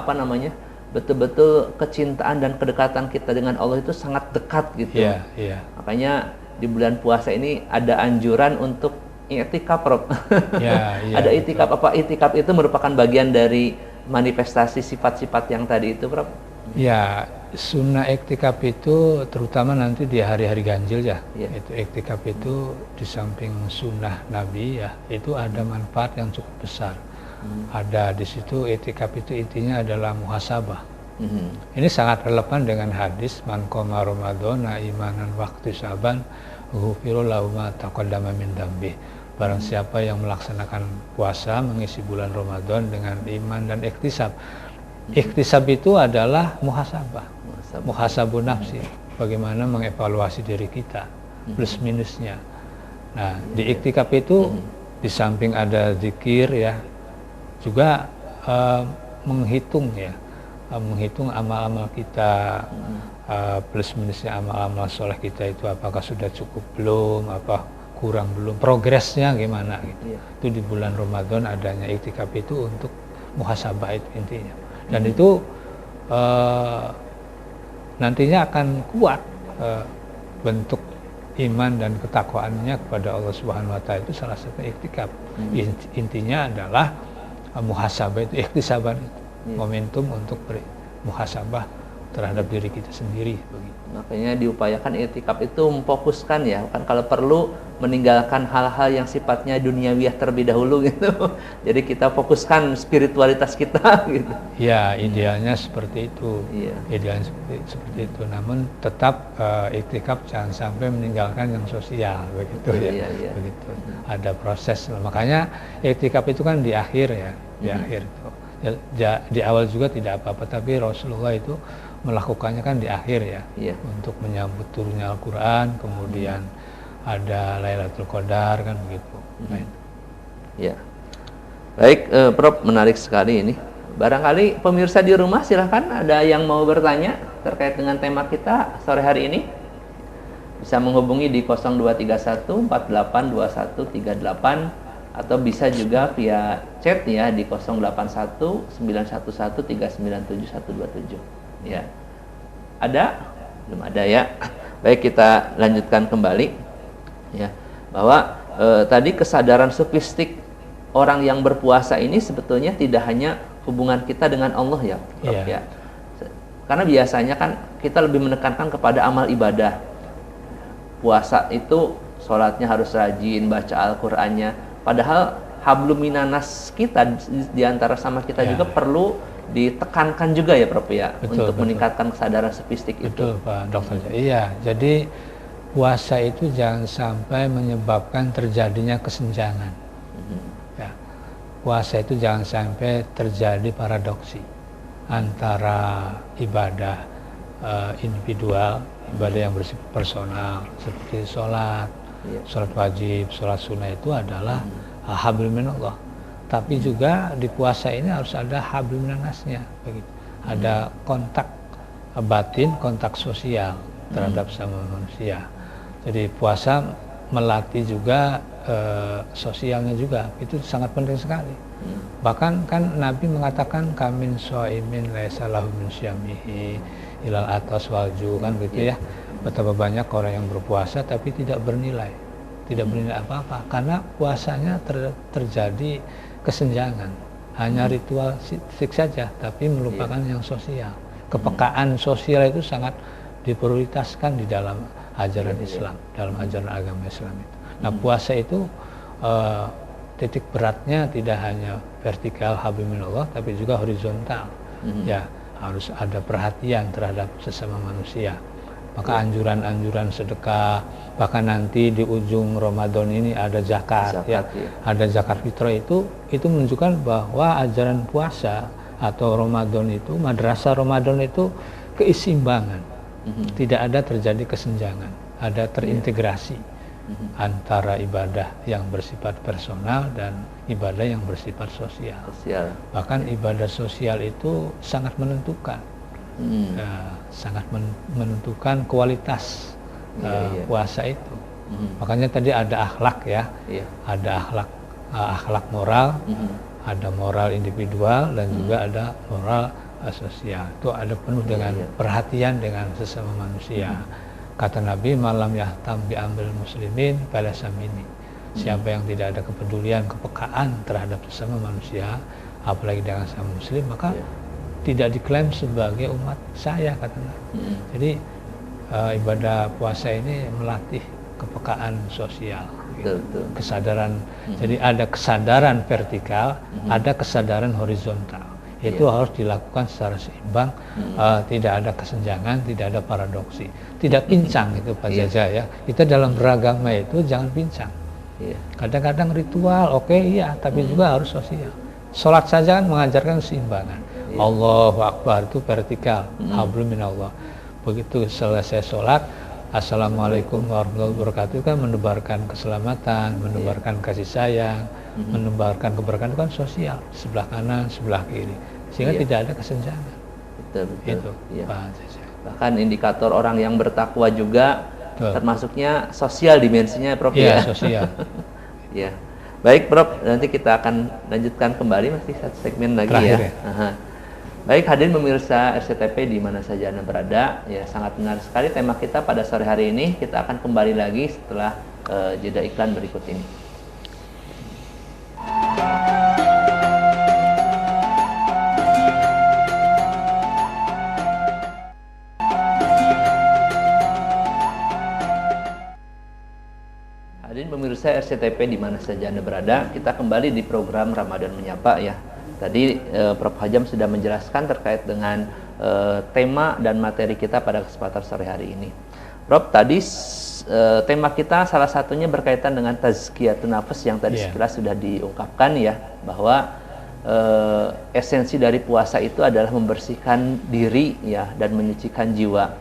betul-betul kecintaan dan kedekatan kita dengan Allah itu sangat dekat gitu. Makanya di bulan puasa ini ada anjuran untuk i'tikaf, Prof. Ada i'tikaf. Apa i'tikaf itu merupakan bagian dari manifestasi sifat-sifat yang tadi itu, Prof? Ya, Sunnah iktikaf itu terutama nanti di hari-hari ganjil ya. Itu iktikaf itu di samping sunnah Nabi ya, itu ada manfaat yang cukup besar. Ada di situ iktikaf itu intinya adalah muhasabah. Ini sangat relevan dengan hadis man qoma ramadhana imanan waqti saban ghufira lahu ma taqaddama min dzambi. Barang siapa yang melaksanakan puasa mengisi bulan Ramadan dengan iman dan iktisab. Iktisab itu adalah muhasabah. Muhasabun nafsi. Bagaimana mengevaluasi diri kita plus minusnya. Nah, di iktikaf itu di samping ada zikir ya, juga menghitung ya, menghitung amal-amal kita, plus minusnya amal-amal soleh kita itu apakah sudah cukup belum, apa kurang belum, progresnya gimana gitu. Itu di bulan Ramadan adanya iktikaf itu untuk muhasabah itu intinya. Dan itu nantinya akan kuat bentuk iman dan ketakwaannya kepada Allah Subhanahu wa taala, itu salah satu iktikaf. Intinya adalah muhasabah itu, iktisaban itu. Momentum untuk muhasabah terhadap diri kita sendiri begitu. Makanya diupayakan iktikaf itu memfokuskan ya, kan kalau perlu meninggalkan hal-hal yang sifatnya duniawiyah terlebih dahulu gitu. Jadi kita fokuskan spiritualitas kita gitu. Ya, idealnya seperti itu. Iya. Idealnya seperti itu. Namun tetap iktikaf jangan sampai meninggalkan yang sosial begitu ya. Iya. Begitu. Ada proses. Makanya iktikaf itu kan di akhir ya, di akhir itu. Ya, di awal juga tidak apa-apa, tapi Rasulullah itu melakukannya kan di akhir ya, untuk menyambut turunnya Al-Quran, kemudian ada Lailatul Qadar kan begitu. Ya, baik, Prof, menarik sekali ini. Barangkali pemirsa di rumah silahkan ada yang mau bertanya terkait dengan tema kita sore hari ini, bisa menghubungi di 0231 482138 atau bisa juga via chat ya di 081 911 397 127. Ya. Ada? Belum ada ya. Baik, kita lanjutkan kembali ya. Bahwa tadi kesadaran sofistik orang yang berpuasa ini sebetulnya tidak hanya hubungan kita dengan Allah ya, Prof, ya. Karena biasanya kan kita lebih menekankan kepada amal ibadah. Puasa itu sholatnya harus rajin, baca Al-Qur'annya. Padahal hablum minanas kita di antara sama kita juga perlu ditekankan juga ya, Prof ya, untuk meningkatkan kesadaran sofistik itu. Betul, Pak Dokter. Iya, jadi puasa itu jangan sampai menyebabkan terjadinya kesenjangan. Ya. Puasa itu jangan sampai terjadi paradoksi antara ibadah individual, ibadah yang bersifat personal seperti sholat, sholat wajib, sholat sunnah itu adalah hablum minallah. Tapi juga di puasa ini harus ada hablum minannasnya, begitu. Ada kontak batin, kontak sosial terhadap sama manusia. Jadi puasa melatih juga sosialnya juga, itu sangat penting sekali. Bahkan kan Nabi mengatakan kamin shaimin laisa lahu min syamihi ilal atas walju, kan gitu ya. Betapa banyak orang yang berpuasa tapi tidak bernilai apa-apa karena puasanya terjadi kesenjangan, hanya ritual fisik saja tapi melupakan yang sosial. Kepekaan sosial itu sangat diprioritaskan di dalam ajaran Islam, dalam ajaran agama Islam itu. Nah, puasa itu titik beratnya tidak hanya vertikal hablum minallah tapi juga horizontal. Ya, harus ada perhatian terhadap sesama manusia. Maka anjuran-anjuran sedekah, bahkan nanti di ujung Ramadan ini ada zakat ya. Ada zakat fitrah, itu menunjukkan bahwa ajaran puasa atau Ramadan itu, madrasah Ramadan itu keseimbangan. Tidak ada terjadi kesenjangan, ada terintegrasi antara ibadah yang bersifat personal dan ibadah yang bersifat sosial. Bahkan ibadah sosial itu sangat menentukan. Sangat menentukan kualitas puasa itu. Makanya tadi ada akhlak ya, ada akhlak moral, ada moral individual dan juga ada moral sosial. Itu ada penuh dengan perhatian dengan sesama manusia. Kata Nabi, malam yahtam bi amril muslimin pada samini. Siapa yang tidak ada kepedulian, kepekaan terhadap sesama manusia, apalagi dengan sesama muslim, maka tidak diklaim sebagai umat saya, kata Nabi. Jadi ibadah puasa ini melatih kepekaan sosial, gitu. Kesadaran. Jadi ada kesadaran vertikal, ada kesadaran horizontal. Itu harus dilakukan secara seimbang, tidak ada kesenjangan, tidak ada paradoksi, tidak pincang itu Pak Jaja ya. Kita dalam beragama itu jangan pincang. Kadang-kadang ritual, tapi juga harus sosial. Sholat saja kan mengajarkan keseimbangan. Allahu Akbar itu vertikal, hablum minallah. Begitu selesai sholat, Assalamualaikum warahmatullahi wabarakatuh, kan menebarkan keselamatan, menebarkan kasih sayang, menebarkan keberkahan, itu kan sosial, sebelah kanan, sebelah kiri, sehingga tidak ada kesenjangan. Betul. Itu, Pak. Bahkan indikator orang yang bertakwa juga termasuknya sosial dimensinya, Prof. Iya, sosial. Ya. Baik, Prof. Nanti kita akan lanjutkan kembali, masih satu segmen lagi. Terakhir, ya. Baik, hadirin pemirsa RCTP di mana saja Anda berada, ya sangat menarik sekali tema kita pada sore hari ini. Kita akan kembali lagi setelah jeda iklan berikut ini. Hadirin pemirsa RCTP di mana saja Anda berada, kita kembali di program Ramadan Menyapa ya. Tadi Prof. Hajam sudah menjelaskan terkait dengan tema dan materi kita pada kesempatan sore hari ini. Prof, tadi tema kita salah satunya berkaitan dengan tazkiyatun nafas yang tadi sekilas sudah diungkapkan ya, bahwa esensi dari puasa itu adalah membersihkan diri ya dan menyucikan jiwa.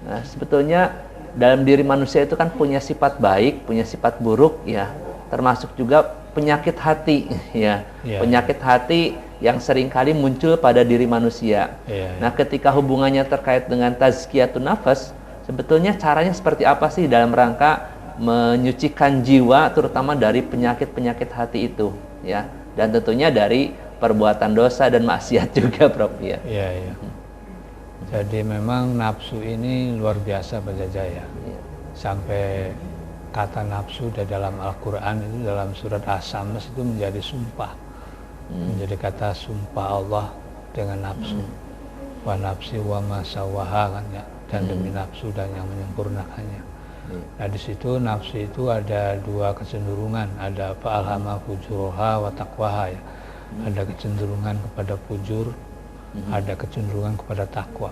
Nah, sebetulnya dalam diri manusia itu kan punya sifat baik, punya sifat buruk ya, termasuk juga penyakit hati ya. Penyakit hati yang seringkali muncul pada diri manusia. Nah, ketika hubungannya terkait dengan tazkiyatun nafas, sebetulnya caranya seperti apa sih dalam rangka menyucikan jiwa terutama dari penyakit-penyakit hati itu ya, dan tentunya dari perbuatan dosa dan maksiat juga, Prof ya. Jadi memang nafsu ini luar biasa Pak Jajaya. Sampai kata nafsu di dalam Al-Quran itu dalam surat As-Sammas itu menjadi sumpah, menjadi kata sumpah Allah dengan nafsu. Wa nafsi wa ma sawaha, kan ya, dan demi nafsu dan yang menyempurnakannya. Nah, di situ nafsu itu ada dua kecenderungan, ada fa'alhama fujurha wa taqwaha ya. Ada kecenderungan kepada fujur, ada kecenderungan kepada takwa.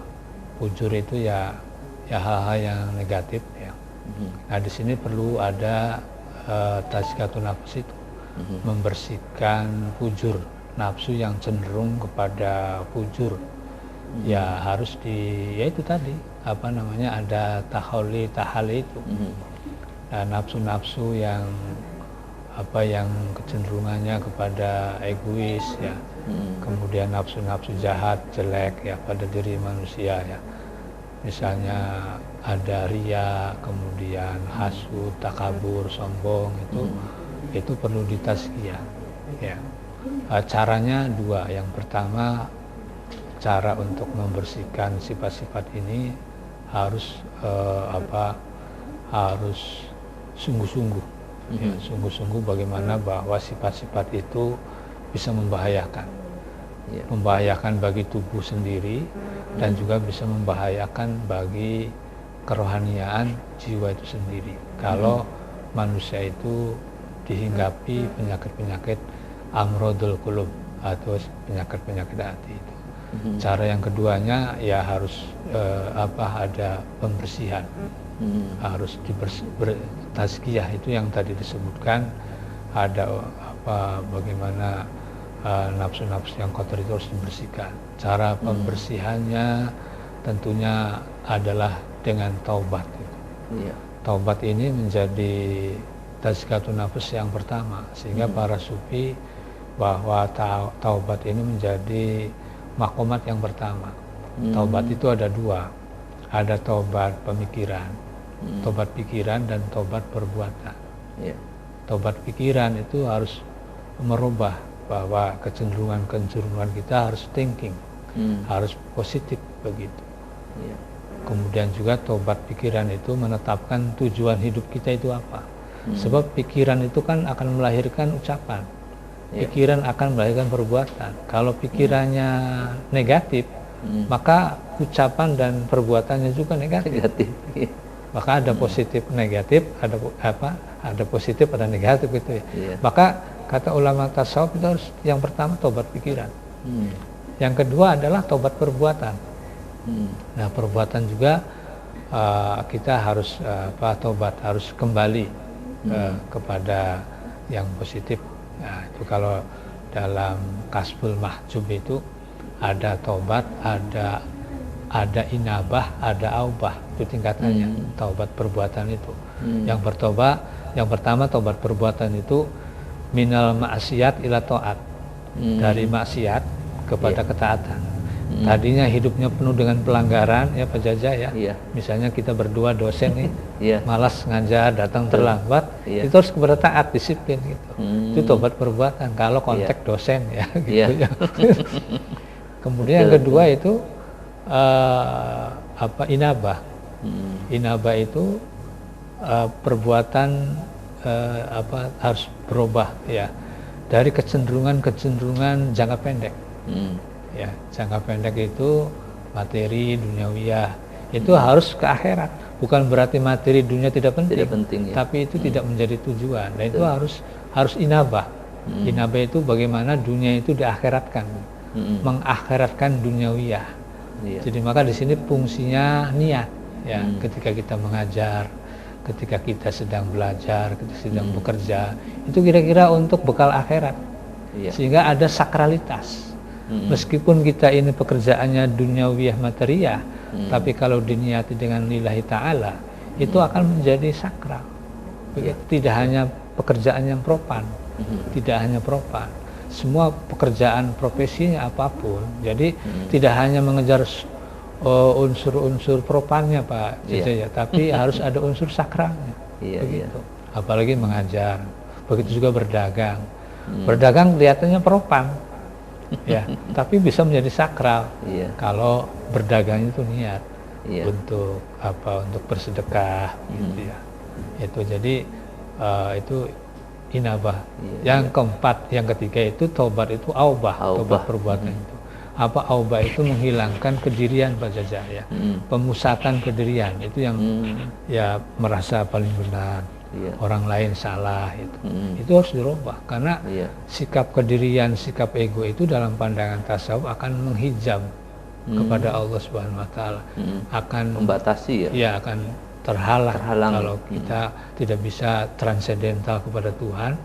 Fujur itu ya hal-hal yang negatif ya. Nah, di sini perlu ada tazkiyatun nafas itu, membersihkan fujur, nafsu yang cenderung kepada fujur. Ya harus ya itu tadi, ada tahali itu. Nah, nafsu-nafsu yang yang kecenderungannya kepada egois ya. Kemudian nafsu-nafsu jahat, jelek ya pada diri manusia ya. Misalnya ada riya, kemudian hasud, takabur, sombong, itu perlu ditazkiyah ya. Caranya dua. Yang pertama, cara untuk membersihkan sifat-sifat ini harus harus sungguh-sungguh ya, sungguh-sungguh bagaimana bahwa sifat-sifat itu bisa membahayakan bagi tubuh sendiri dan juga bisa membahayakan bagi kerohaniaan jiwa itu sendiri. Kalau manusia itu dihinggapi penyakit-penyakit amrodul qulub atau penyakit-penyakit hati itu. Cara yang keduanya ya harus ada pembersihan. Harus tazkiyah itu yang tadi disebutkan, ada bagaimana nafsu-nafsu yang kotor itu harus dibersihkan. Cara pembersihannya tentunya adalah dengan taubat. Taubat ini menjadi tazkiyatun nafas yang pertama, sehingga para sufi bahwa taubat ini menjadi makomat yang pertama. Taubat itu ada dua, ada taubat pemikiran, taubat pikiran dan taubat perbuatan. Taubat pikiran itu harus merubah bahwa kecenderungan kita harus thinking, harus positif begitu. Kemudian juga taubat pikiran itu menetapkan tujuan hidup kita itu apa. Sebab pikiran itu kan akan melahirkan ucapan. pikiran akan melahirkan perbuatan. Kalau pikirannya negatif, maka ucapan dan perbuatannya juga negatif. Maka ada positif negatif, ada positif, ada negatif gitu ya. Maka kata ulama tasawuf itu harus yang pertama tobat pikiran. Yang kedua adalah tobat perbuatan. Nah, perbuatan juga kita harus tobat, harus kembali kepada yang positif. Nah, itu kalau dalam Kasbul Mahjub itu ada tobat, ada inabah, ada aubah, itu tingkatannya. Taubat perbuatan itu. Yang pertama taubat perbuatan itu minal maksiat ila taat. Dari maksiat kepada ketaatan. Tadinya hidupnya penuh dengan pelanggaran ya Pak Jaja ya. Misalnya kita berdua dosen nih, malas ngajar, datang terlambat, itu harus kepada taat, disiplin gitu. Itu tobat perbuatan kalau konteks dosen ya gitu ya. Kemudian yang kedua itu inabah. Inabah itu perbuatan harus berubah ya dari kecenderungan jangka pendek. Ya, jangka pendek itu materi duniawiyah itu harus ke akhirat. Bukan berarti materi dunia tidak penting, tapi itu tidak menjadi tujuan. Dan itu harus inabah. Inabah itu bagaimana dunia itu diakhiratkan, mengakhiratkan duniawiyah. Jadi maka di sini fungsinya niat. Ya, ketika kita mengajar, ketika kita sedang belajar, ketika sedang bekerja, itu kira-kira untuk bekal akhirat. Sehingga ada sakralitas. Meskipun kita ini pekerjaannya duniawiyah material, tapi kalau diniati dengan lillahi ta'ala, itu akan menjadi sakral. Tidak hanya pekerjaan yang profan, semua pekerjaan profesinya apapun. Jadi tidak hanya mengejar unsur-unsur profannya Pak Jaja ya, tapi harus ada unsur sakralnya. Begitu. Apalagi mengajar, begitu juga berdagang. Berdagang kelihatannya profan. Ya, tapi bisa menjadi sakral kalau berdagang itu niat untuk untuk bersedekah gitu ya. Itu jadi itu inabah. Yang keempat, yang ketiga itu tobat itu aubah, tobat perbuatan itu. Aubah itu menghilangkan kedirian Pak Jaja ya. Pemusatan kedirian itu yang ya merasa paling benar. Orang lain salah itu harus dirubah karena sikap kedirian, sikap ego itu dalam pandangan tasawuf akan menghijab kepada Allah Subhanahu Wa Taala, akan membatasi akan terhalang kalau kita tidak bisa transendental kepada Tuhan,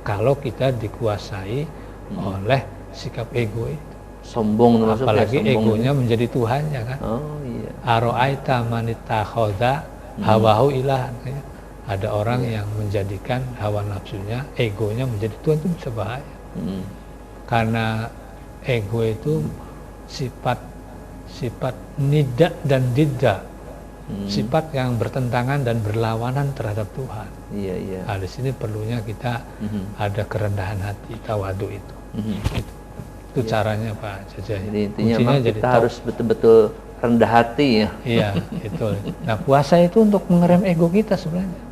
kalau kita dikuasai oleh sikap ego itu. Sombong, apalagi egonya menjadi Tuhannya kan. Aro'aita manitakhoda hawahu ilahan. Ada orang yang menjadikan hawa nafsunya, egonya menjadi Tuhan, itu bisa bahaya. Karena ego itu sifat nida dan didda, sifat yang bertentangan dan berlawanan terhadap Tuhan. Nah, di sini perlunya kita ada kerendahan hati, tawadu itu. Itu caranya Pak Jaja. Jadi intinya kita harus betul-betul rendah hati ya. Iya, itu. Nah, puasa itu untuk mengerem ego kita sebenarnya.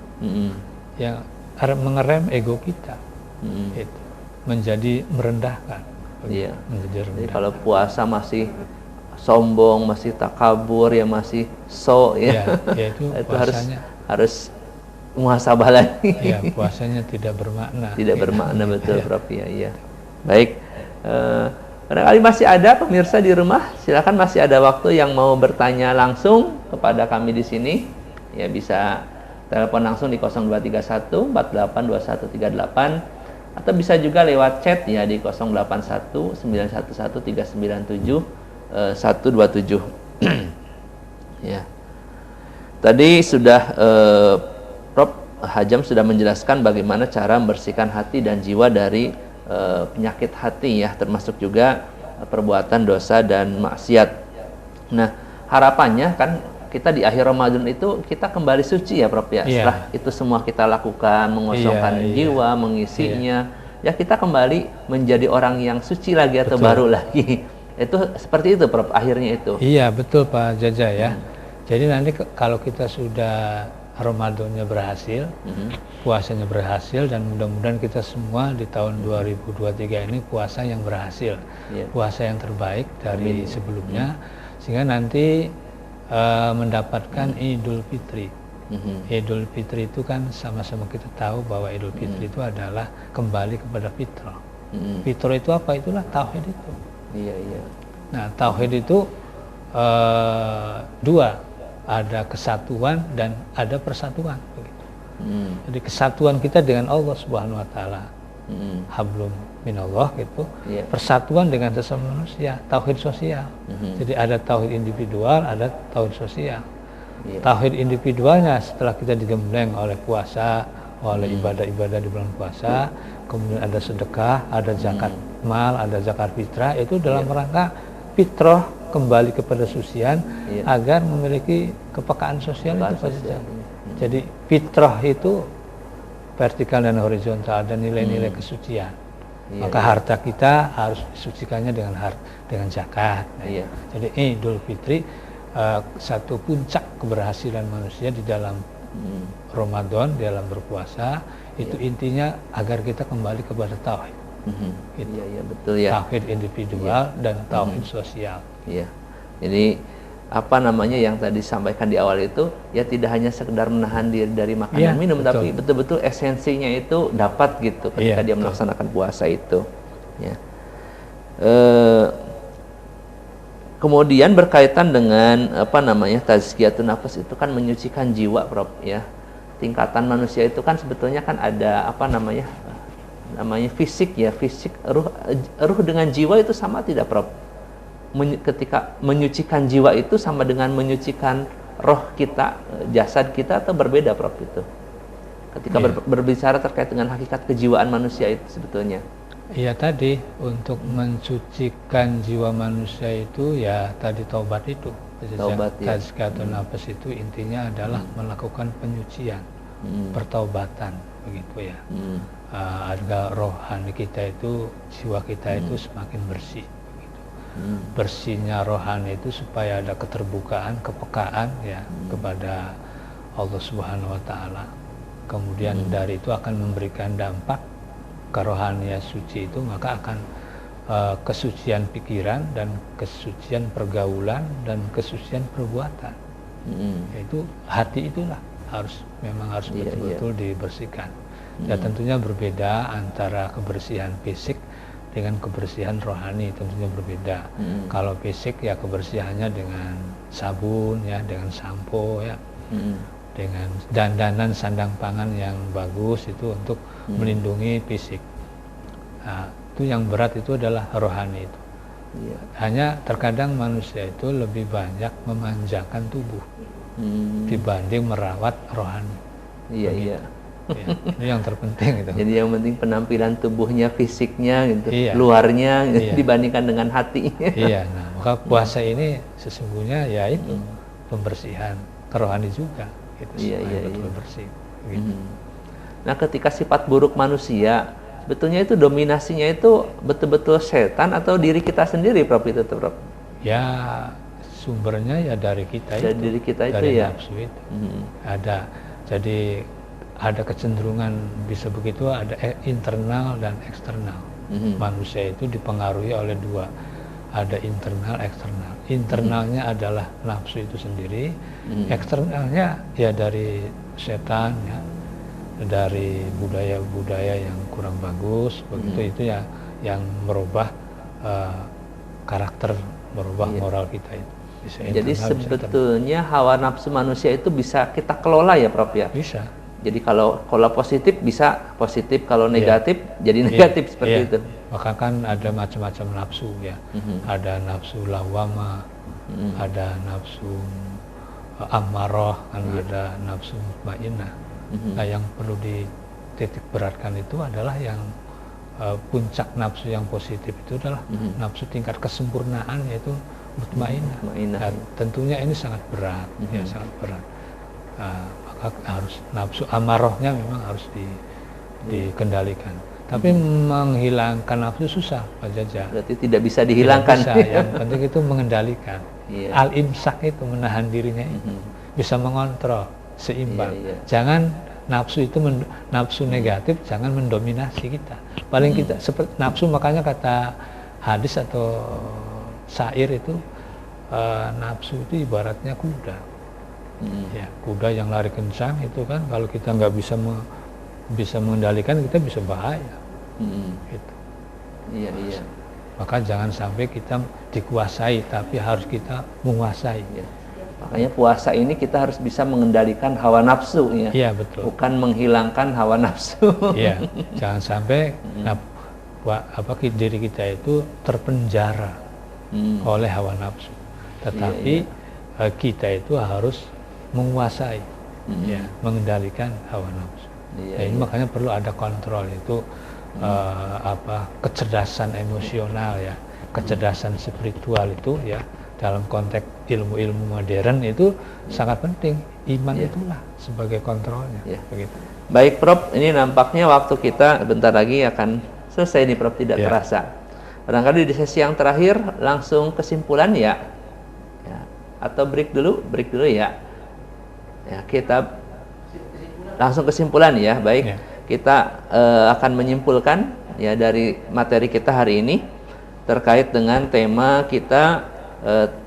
Ya, mengerem ego kita. Itu menjadi merendahkan. Menjadi rendah. Jadi kalau puasa masih sombong, masih takabur ya, masih ya itu harus muhasabah lagi. Ya, puasanya tidak bermakna. Tidak bermakna betul Prof ya. Iya. Baik. Barangkali masih ada pemirsa di rumah, silakan, masih ada waktu yang mau bertanya langsung kepada kami di sini. Ya, bisa telepon langsung di 0231 482138 atau bisa juga lewat chat ya di 081 911 397 127. Ya. Tadi sudah Prof Hajam sudah menjelaskan bagaimana cara membersihkan hati dan jiwa dari penyakit hati ya, termasuk juga perbuatan dosa dan maksiat. Nah, harapannya kan kita di akhir Ramadan itu kita kembali suci ya Prof ya. Setelah itu semua kita lakukan, mengosongkan jiwa, mengisinya, ya kita kembali menjadi orang yang suci lagi atau baru lagi. Itu seperti itu Prof akhirnya itu. Iya, betul Pak Jaja ya. Jadi nanti kalau kita sudah Ramadannya berhasil, puasanya berhasil, dan mudah-mudahan kita semua di tahun 2023 ini puasa yang berhasil, puasa yang terbaik dari sebelumnya, sehingga nanti mendapatkan Idul Fitri. Idul Fitri itu kan sama-sama kita tahu bahwa Idul Fitri itu adalah kembali kepada fitrah. Fitrah itu apa? Itulah tauhid itu. Nah, tauhid itu dua, ada kesatuan dan ada persatuan begitu. Jadi kesatuan kita dengan Allah Subhanahu wa taala, hablum minallah gitu. Persatuan dengan sesama manusia, tauhid sosial. Jadi ada tauhid individual, ada tauhid sosial. Tauhid individualnya setelah kita digembleng oleh puasa, oleh ibadah-ibadah di bulan puasa, kemudian ada sedekah, ada zakat mal, ada zakat fitrah, itu dalam rangka fitrah kembali kepada sucian agar memiliki kepekaan sosial itu saja. Jadi fitrah itu vertikal dan horizontal, dan nilai-nilai kesucian. Maka harta kita harus disucikannya dengan zakat. Jadi Idul Fitri satu puncak keberhasilan manusia di dalam Ramadan, di dalam berpuasa, itu intinya agar kita kembali kepada tauhid. Gitu. Betul ya. Tauhid individual dan tauhid sosial. Jadi apa namanya yang tadi disampaikan di awal itu, ya tidak hanya sekedar menahan diri dari makan dan minum, tapi betul-betul esensinya itu dapat gitu ketika dia melaksanakan puasa itu. Kemudian berkaitan dengan apa namanya tazkiyatun nafas, itu kan menyucikan jiwa, Prof, ya. Tingkatan manusia itu kan sebetulnya kan ada apa namanya fisik ya, fisik, ruh dengan jiwa itu sama tidak, Prof? Ketika menyucikan jiwa itu sama dengan menyucikan roh kita, jasad kita, atau berbeda, Prof, itu? Ketika berbicara terkait dengan hakikat kejiwaan manusia itu sebetulnya. Iya, tadi untuk mensucikan jiwa manusia itu ya tadi taubat itu. Taubat, tazkiyatun nafas itu intinya adalah melakukan penyucian, pertaubatan begitu ya. Agar rohani kita itu, jiwa kita itu semakin bersih begitu. Bersihnya rohani itu supaya ada keterbukaan, kepekaan ya kepada Allah Subhanahu wa taala. Kemudian dari itu akan memberikan dampak kerohanian suci itu, maka akan kesucian pikiran dan kesucian pergaulan dan kesucian perbuatan. Yaitu hati itulah memang harus betul-betul dibersihkan. Dan tentunya berbeda antara kebersihan fisik dengan kebersihan rohani, tentunya berbeda. Kalau fisik ya kebersihannya dengan sabun ya, dengan sampo ya, dengan dandanan sandang pangan yang bagus itu untuk melindungi fisik. Nah, itu yang berat itu adalah rohani itu. Hanya terkadang manusia itu lebih banyak memanjakan tubuh dibanding merawat rohani. Ya, ini yang terpenting itu. Jadi yang penting penampilan tubuhnya, fisiknya gitu, luarnya dibandingkan dengan hati. Nah, maka puasa ini sesungguhnya ya itu pembersihan kerohani juga. Gitu, betul bersih. Gitu. Nah, ketika sifat buruk manusia, sebetulnya itu dominasinya itu betul-betul setan atau diri kita sendiri, Prof, itu, Prof? Ya, sumbernya ya dari kita dari diri kita itu, dari ya. Nafsu itu. Ada, jadi ada kecenderungan bisa begitu, ada internal dan eksternal. Manusia itu dipengaruhi oleh dua, ada internal, eksternal. Internalnya adalah nafsu itu sendiri, eksternalnya ya dari setan ya, dari budaya-budaya yang kurang bagus begitu, itu ya yang merubah karakter, merubah moral kita itu. Bisa jadi sebetulnya hawa nafsu manusia itu bisa kita kelola ya, Prof, ya? Bisa. Jadi kalau positif bisa positif, kalau negatif jadi negatif, seperti itu. Maka kan ada macam-macam nafsu ya. Ada nafsu lawama, ada nafsu amarah, kan ada nafsu mutmainnah. Nah, yang perlu dititik beratkan itu adalah yang puncak nafsu yang positif itu adalah nafsu tingkat kesempurnaan, yaitu mutmainnah. Nah, tentunya ini sangat berat, ya sangat berat. Maka harus nafsu amarahnya memang harus dikendalikan. Tapi menghilangkan nafsu susah, Pak Jaja. Berarti tidak bisa dihilangkan. Tidak bisa. Yang penting itu mengendalikan. Al-imsak itu menahan dirinya itu. Bisa mengontrol. seimbang. Iya. Jangan nafsu itu nafsu negatif jangan mendominasi kita. Paling kita seperti nafsu, makanya kata hadis atau syair itu nafsu itu ibaratnya kuda. Ya, kuda yang lari kencang itu kan kalau kita nggak bisa mengendalikan, kita bisa bahaya. Gitu. Iya. Maka jangan sampai kita dikuasai, tapi harus kita menguasai. Iya. Makanya puasa ini kita harus bisa mengendalikan hawa nafsu, ya. Iya, betul. Bukan menghilangkan hawa nafsu. Iya, jangan sampai diri kita itu terpenjara oleh hawa nafsu. Tetapi kita itu harus menguasai, ya, mengendalikan hawa nafsu. Ini makanya perlu ada kontrol itu. Kecerdasan emosional, ya, kecerdasan spiritual itu, ya, dalam konteks ilmu-ilmu modern itu sangat penting. Iman itulah sebagai kontrolnya. Begitu. Baik Prof, ini nampaknya waktu kita bentar lagi akan selesai nih Prof, tidak terasa. Barangkali di sesi yang terakhir langsung kesimpulan ya. Atau break dulu ya. Ya, kita langsung kesimpulan ya. Baik. Kita akan menyimpulkan ya dari materi kita hari ini terkait dengan tema kita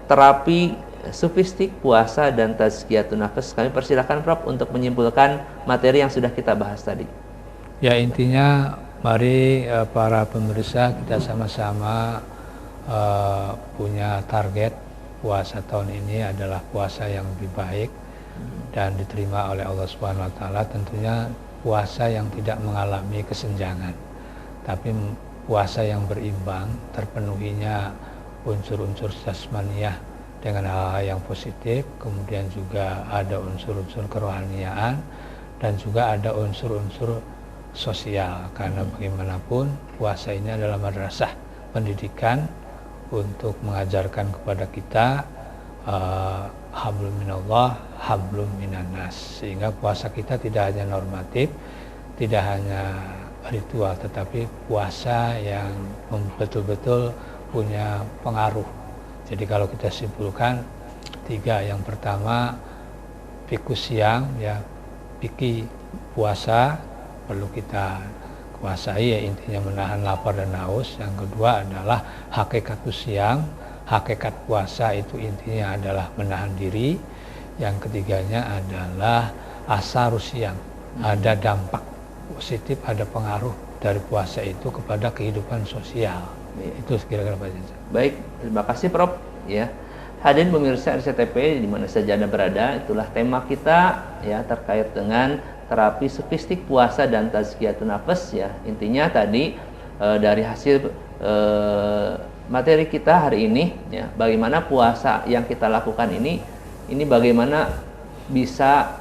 terapi sufistik puasa dan tazkiyatun nafas. Kami persilakan Prof untuk menyimpulkan materi yang sudah kita bahas tadi. Ya, intinya mari para pemirsa kita sama-sama punya target puasa tahun ini adalah puasa yang lebih baik dan diterima oleh Allah Subhanahu wa taala. Tentunya puasa yang tidak mengalami kesenjangan, tapi puasa yang berimbang, terpenuhinya unsur-unsur jasmaniyah dengan hal-hal yang positif, kemudian juga ada unsur-unsur kerohaniaan dan juga ada unsur-unsur sosial, karena bagaimanapun puasa ini adalah madrasah pendidikan untuk mengajarkan kepada kita hablum minallah, hablum minannas, sehingga puasa kita tidak hanya normatif, tidak hanya ritual, tetapi puasa yang betul-betul punya pengaruh. Jadi kalau kita simpulkan 3, yang pertama fikus siang, ya, fikih puasa perlu kita kuasai, ya, intinya menahan lapar dan haus. Yang kedua adalah hakikatus siang, hakikat puasa itu intinya adalah menahan diri. Yang ketiganya adalah asarus siang, ada dampak positif, ada pengaruh dari puasa itu kepada kehidupan sosial. Itu kira-kira Pak Jaja. Baik, terima kasih Prof. Ya, hadirin pemirsa RCTP di mana saja Anda berada, itulah tema kita ya terkait dengan terapi sufistik puasa dan tazkiyatun nafas, ya. Intinya tadi dari hasil materi kita hari ini, ya, bagaimana puasa yang kita lakukan ini bagaimana bisa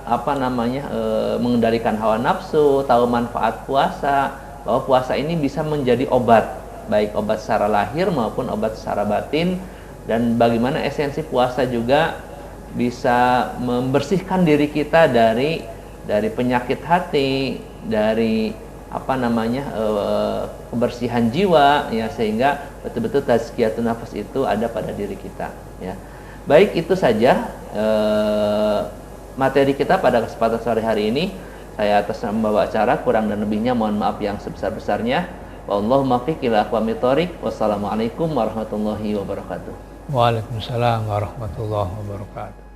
mengendalikan hawa nafsu, tahu manfaat puasa, bahwa puasa ini bisa menjadi obat, baik obat secara lahir maupun obat secara batin, dan bagaimana esensi puasa juga bisa membersihkan diri kita dari penyakit hati, dari kebersihan jiwa, ya, sehingga betul-betul tazkiyatun nafas itu ada pada diri kita, ya. Baik, itu saja materi kita pada kesempatan sore hari ini. Saya atas nama pembawa acara kurang dan lebihnya mohon maaf yang sebesar-besarnya. Wallahu muwaffiq ila aqwamit thoriq. Wassalamualaikum warahmatullahi wabarakatuh. Waalaikumsalam warahmatullahi wabarakatuh.